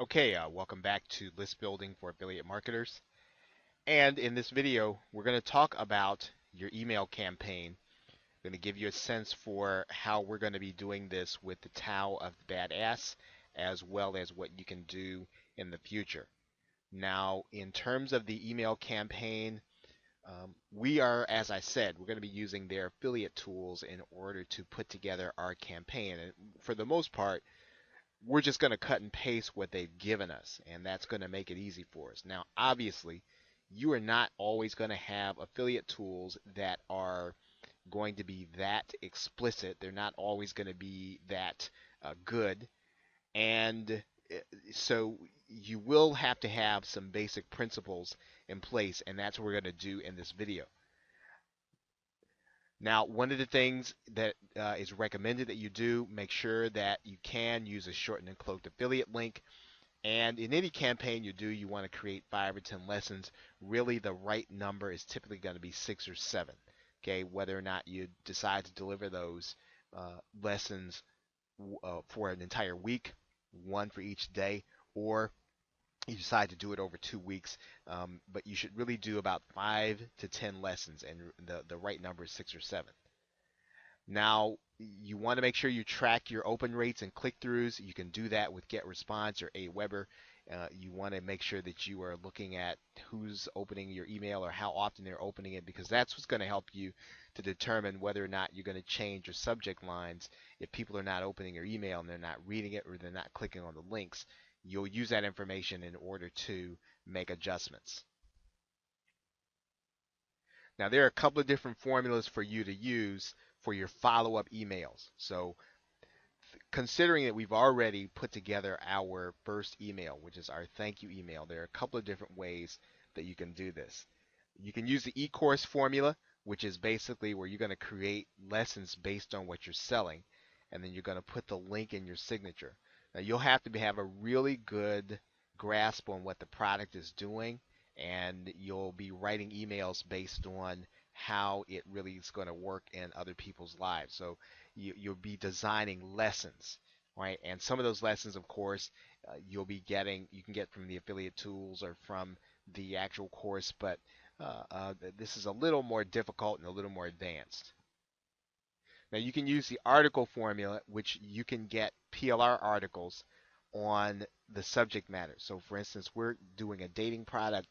Okay, welcome back to list building for affiliate marketers. And in this video, we're going to talk about your email campaign. I'm going to give you a sense for how we're going to be doing this with the Tao of the Badass, as well as what you can do in the future. Now, in terms of the email campaign, we are, as I said, we're going to be using their affiliate tools in order to put together our campaign. And for the most part, we're just going to cut and paste what they've given us, and that's going to make it easy for us. Now, obviously, you are not always going to have affiliate tools that are going to be that explicit. They're not always going to be that good, and so you will have to have some basic principles in place, and that's what we're going to do in this video. Now, one of the things that is recommended that you do, make sure that you can use a shortened and cloaked affiliate link. And in any campaign you do, you want to create 5 or 10 lessons. Really, the right number is typically going to be 6 or 7. Okay, whether or not you decide to deliver those lessons for an entire week, one for each day, or you decide to do it over 2 weeks, but you should really do about 5 to 10 lessons, and the right number is 6 or 7. Now, you want to make sure you track your open rates and click-throughs. You can do that with GetResponse or Aweber. You want to make sure that you are looking at who's opening your email or how often they're opening it, because that's what's going to help you to determine whether or not you're going to change your subject lines. If people are not opening your email and they're not reading it or they're not clicking on the links, you'll use that information in order to make adjustments. Now, there are a couple of different formulas for you to use for your follow-up emails. So considering that we've already put together our first email, which is our thank you email, there are a couple of different ways that you can do this. You can use the e-course formula, which is basically where you're going to create lessons based on what you're selling, and then you're going to put the link in your signature. Now, you'll have to have a really good grasp on what the product is doing, and you'll be writing emails based on how it really is going to work in other people's lives. So you'll be designing lessons, right? And some of those lessons, of course, you can get from the affiliate tools or from the actual course, but this is a little more difficult and a little more advanced. Now you can use the article formula, which you can get PLR articles on the subject matter. So for instance, we're doing a dating product.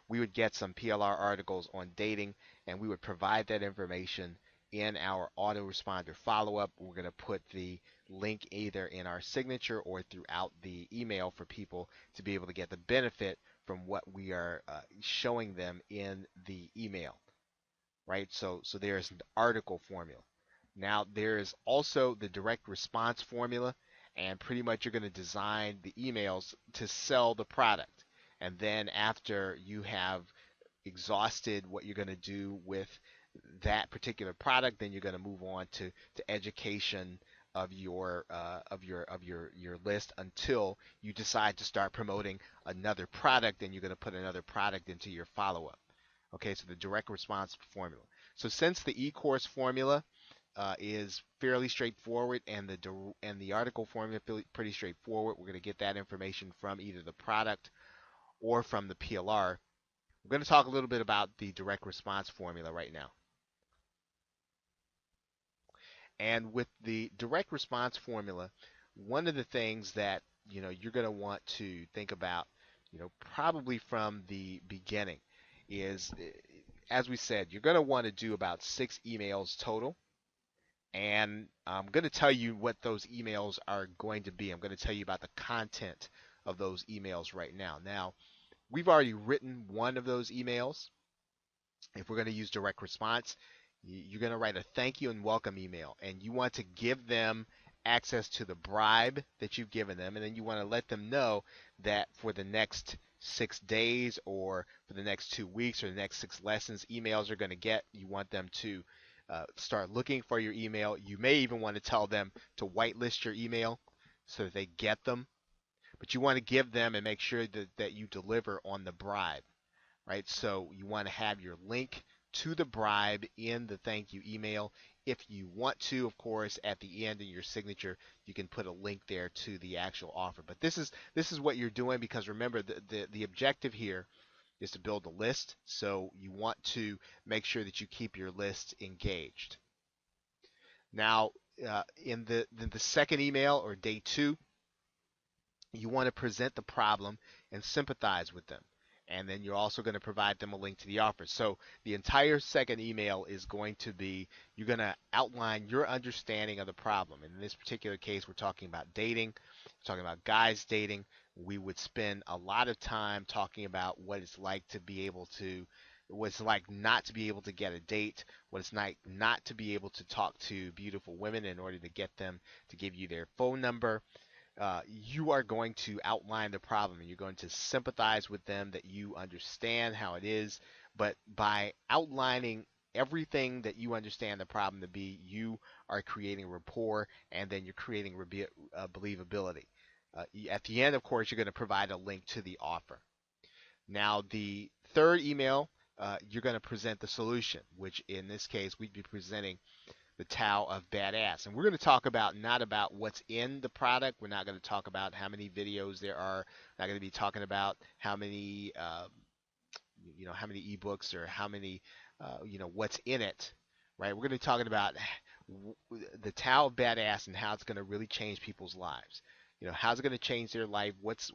We would get some PLR articles on dating, and we would provide that information in our autoresponder follow-up. We're going to put the link either in our signature or throughout the email for people to be able to get the benefit from what we are showing them in the email, right? So there's an article formula. Now there's also the direct response formula, and pretty much you're going to design the emails to sell the product. And then after you have exhausted what you're going to do with that particular product, then you're going to move on to education of your list until you decide to start promoting another product, and you're going to put another product into your follow-up. Okay, so the direct response formula. So since the e-course formula is fairly straightforward, and the article formula pretty straightforward, we're going to get that information from either the product or from the PLR. We're going to talk a little bit about the direct response formula right now. And with the direct response formula, one of the things that you're going to want to think about, probably from the beginning, is, as we said, you're going to want to do about 6 emails total. And I'm going to tell you what those emails are going to be. I'm going to tell you about the content of those emails right now. Now, we've already written one of those emails. If we're going to use direct response, you're going to write a thank you and welcome email, and you want to give them access to the bribe that you've given them, and then you want to let them know that for the next 6 days or for the next 2 weeks or the next 6 lessons, emails are going to get. You want them to start looking for your email. You may even want to tell them to whitelist your email so that they get them, but you want to give them and make sure that you deliver on the bribe, right? So you want to have your link to the bribe in the thank you email If you want to, of course, at the end in your signature, you can put a link there to the actual offer. But this is what you're doing, because remember, the objective here is to build a list. So you want to make sure that you keep your list engaged. Now, in the second email, or day 2, you want to present the problem and sympathize with them. And then you're also going to provide them a link to the offer. So the entire second email is going to be, you're going to outline your understanding of the problem. And in this particular case, we're talking about dating, we're talking about guys dating. We would spend a lot of time talking about what it's like to be able to, what it's like not to be able to get a date, what it's like not to be able to talk to beautiful women in order to get them to give you their phone number. You are going to outline the problem, and you're going to sympathize with them, that you understand how it is. But by outlining everything that you understand the problem to be, you are creating rapport, and then you're creating believability. At the end, of course, you're going to provide a link to the offer. Now, the third email, you're going to present the solution, which in this case, we'd be presenting the Tao of Badass. And we're going to talk about, not about what's in the product. We're not going to talk about how many videos there are. We're not going to be talking about how many, how many ebooks, or how many, what's in it, right? We're going to be talking about the Tao of Badass and how it's going to really change people's lives. How's it going to change their life? What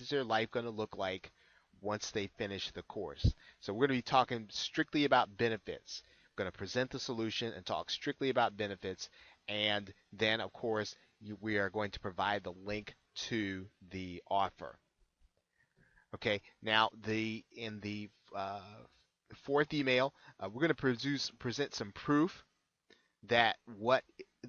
is their life going to look like once they finish the course? So we're going to be talking strictly about benefits. We're going to present the solution and talk strictly about benefits, and then of course we are going to provide the link to the offer. Okay, now in the fourth email, we're going to present some proof that what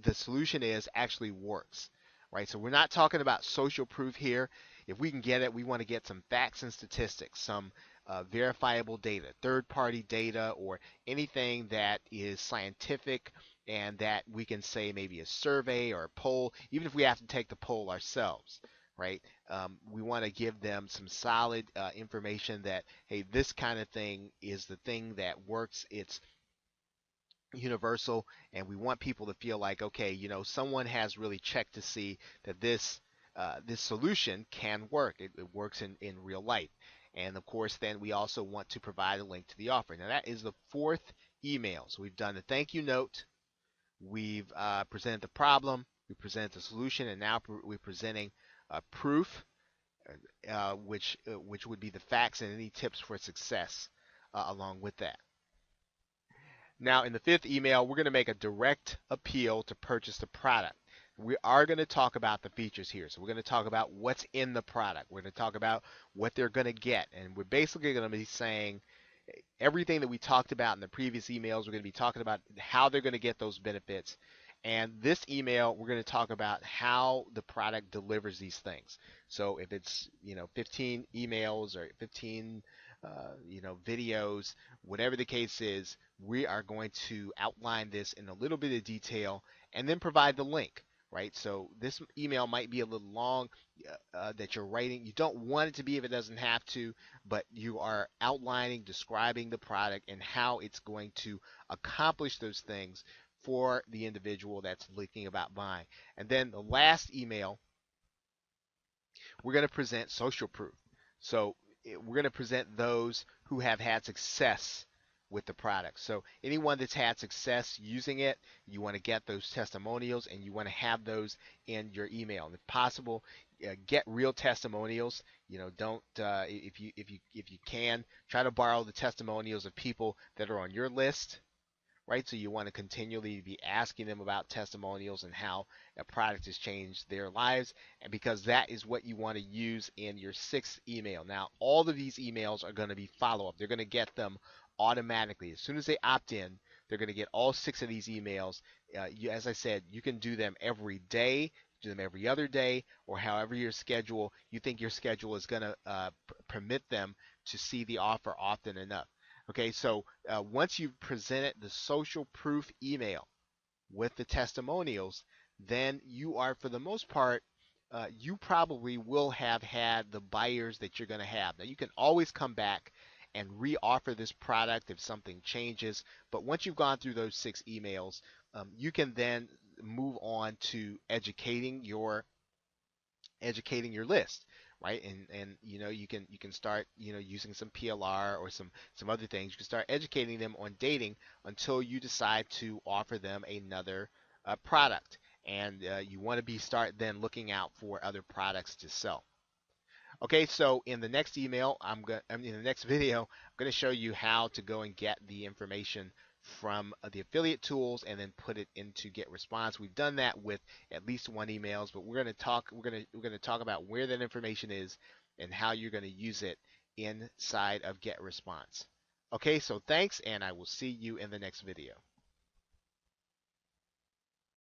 the solution is actually works, right? So we're not talking about social proof here. If we can get it, we want to get some facts and statistics, some verifiable data, third-party data, or anything that is scientific, and that we can say maybe a survey or a poll, even if we have to take the poll ourselves, right? We want to give them some solid information that, hey, this kind of thing is the thing that works. It's universal, and we want people to feel like, okay, someone has really checked to see that this solution can work. It works in real life. And of course, then we also want to provide a link to the offer. Now that is the fourth email. So we've done the thank you note, we've presented the problem, we presented the solution, and now we're presenting proof, which would be the facts and any tips for success along with that. Now, in the fifth email, we're going to make a direct appeal to purchase the product. We are going to talk about the features here. So we're going to talk about what's in the product. We're going to talk about what they're going to get. And we're basically going to be saying everything that we talked about in the previous emails. We're going to be talking about how they're going to get those benefits. And this email, we're going to talk about how the product delivers these things. So if it's 15 emails or 15 videos, whatever the case is, we are going to outline this in a little bit of detail and then provide the link, right? So this email might be a little long that you're writing. You don't want it to be if it doesn't have to, but you are outlining, describing the product and how it's going to accomplish those things for the individual that's thinking about buying. And then the last email, we're going to present social proof. So we're going to present those who have had success with the product. So anyone that's had success using it, you want to get those testimonials, and you want to have those in your email. And if possible, get real testimonials. Don't if you can, try to borrow the testimonials of people that are on your list, right? So you want to continually be asking them about testimonials and how a product has changed their lives, and because that is what you want to use in your sixth email. Now, all of these emails are going to be follow-up. They're going to get them automatically. As soon as they opt in, they're going to get all 6 of these emails. As I said, you can do them every day, do them every other day, or however you think your schedule is going to permit them to see the offer often enough. Okay, so once you've presented the social proof email with the testimonials, then you are, for the most part, you probably will have had the buyers that you're going to have. Now, you can always come back and re-offer this product if something changes. But once you've gone through those 6 emails, you can then move on to educating your list, right? And you can start using some PLR or some other things. You can start educating them on dating until you decide to offer them another product, and you want to be start then looking out for other products to sell. Okay, so in the next in the next video, I'm going to show you how to go and get the information from the affiliate tools and then put it into Get Response. We've done that with at least one emails, but we're going to talk about where that information is and how you're going to use it inside of Get Response. Okay, so thanks, and I will see you in the next video.